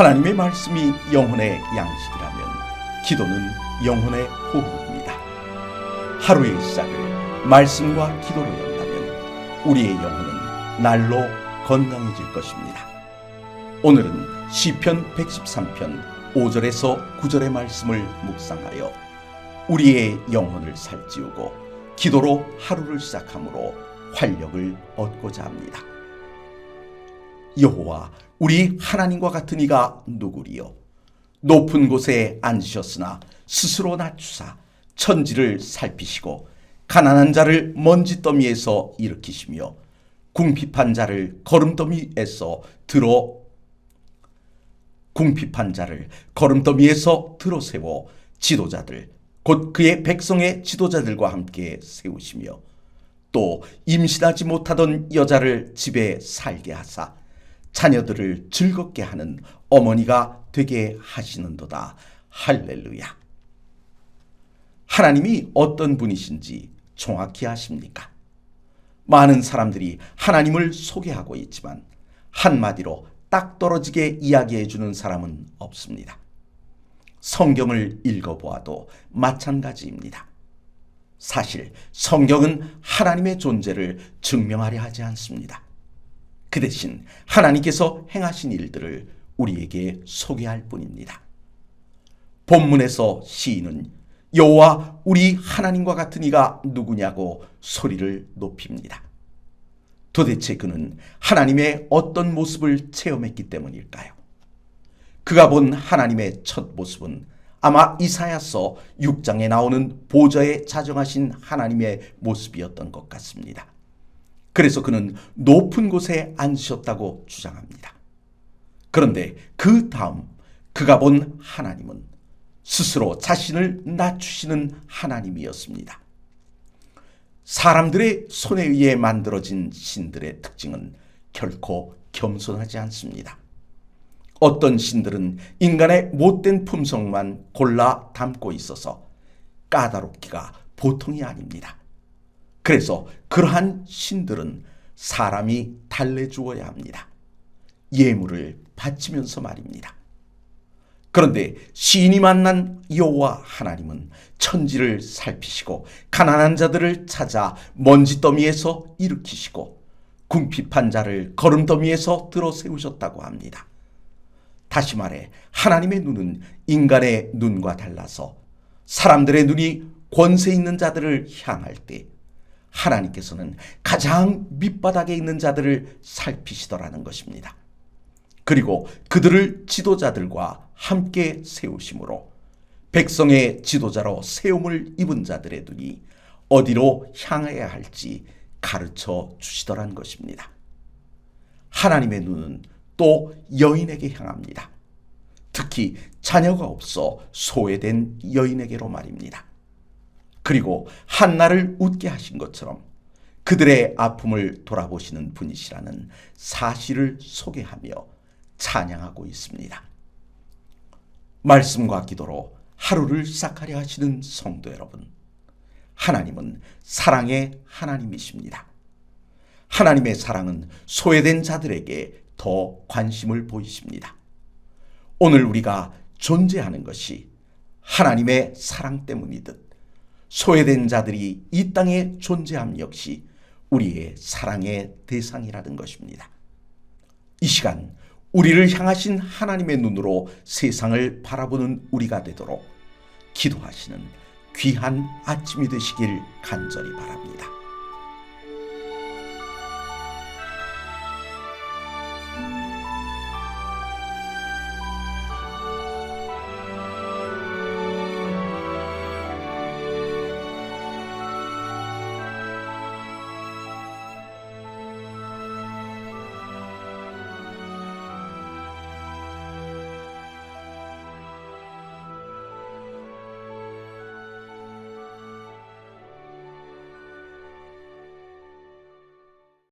하나님의 말씀이 영혼의 양식이라면 기도는 영혼의 호흡입니다. 하루의 시작을 말씀과 기도로 연다면 우리의 영혼은 날로 건강해질 것입니다. 오늘은 시편 113편 5절에서 9절의 말씀을 묵상하여 우리의 영혼을 살찌우고 기도로 하루를 시작함으로 활력을 얻고자 합니다. 여호와 우리 하나님과 같은 이가 누구리요? 높은 곳에 앉으셨으나 스스로 낮추사 천지를 살피시고 가난한 자를 먼지더미에서 일으키시며 궁핍한 자를 거름더미에서 들어세워 지도자들 곧 그의 백성의 지도자들과 함께 세우시며 또 임신하지 못하던 여자를 집에 살게 하사 자녀들을 즐겁게 하는 어머니가 되게 하시는도다. 할렐루야. 하나님이 어떤 분이신지 정확히 아십니까? 많은 사람들이 하나님을 소개하고 있지만 한마디로 딱 떨어지게 이야기해 주는 사람은 없습니다. 성경을 읽어보아도 마찬가지입니다. 사실 성경은 하나님의 존재를 증명하려 하지 않습니다. 그 대신 하나님께서 행하신 일들을 우리에게 소개할 뿐입니다. 본문에서 시인은 여호와 우리 하나님과 같은 이가 누구냐고 소리를 높입니다. 도대체 그는 하나님의 어떤 모습을 체험했기 때문일까요? 그가 본 하나님의 첫 모습은 아마 이사야서 6장에 나오는 보좌에 자정하신 하나님의 모습이었던 것 같습니다. 그래서 그는 높은 곳에 앉으셨다고 주장합니다. 그런데 그 다음 그가 본 하나님은 스스로 자신을 낮추시는 하나님이었습니다. 사람들의 손에 의해 만들어진 신들의 특징은 결코 겸손하지 않습니다. 어떤 신들은 인간의 못된 품성만 골라 담고 있어서 까다롭기가 보통이 아닙니다. 그래서 그러한 신들은 사람이 달래주어야 합니다. 예물을 바치면서 말입니다. 그런데 시인이 만난 여호와 하나님은 천지를 살피시고 가난한 자들을 찾아 먼지더미에서 일으키시고 궁핍한 자를 거름더미에서 들어 세우셨다고 합니다. 다시 말해 하나님의 눈은 인간의 눈과 달라서 사람들의 눈이 권세 있는 자들을 향할 때 하나님께서는 가장 밑바닥에 있는 자들을 살피시더라는 것입니다. 그리고 그들을 지도자들과 함께 세우심으로 백성의 지도자로 세움을 입은 자들의 눈이 어디로 향해야 할지 가르쳐 주시더란 것입니다. 하나님의 눈은 또 여인에게 향합니다. 특히 자녀가 없어 소외된 여인에게로 말입니다. 그리고 한나를 웃게 하신 것처럼 그들의 아픔을 돌아보시는 분이시라는 사실을 소개하며 찬양하고 있습니다. 말씀과 기도로 하루를 시작하려 하시는 성도 여러분, 하나님은 사랑의 하나님이십니다. 하나님의 사랑은 소외된 자들에게 더 관심을 보이십니다. 오늘 우리가 존재하는 것이 하나님의 사랑 때문이듯 소외된 자들이 이 땅에 존재함 역시 우리의 사랑의 대상이라는 것입니다. 이 시간 우리를 향하신 하나님의 눈으로 세상을 바라보는 우리가 되도록 기도하시는 귀한 아침이 되시길 간절히 바랍니다.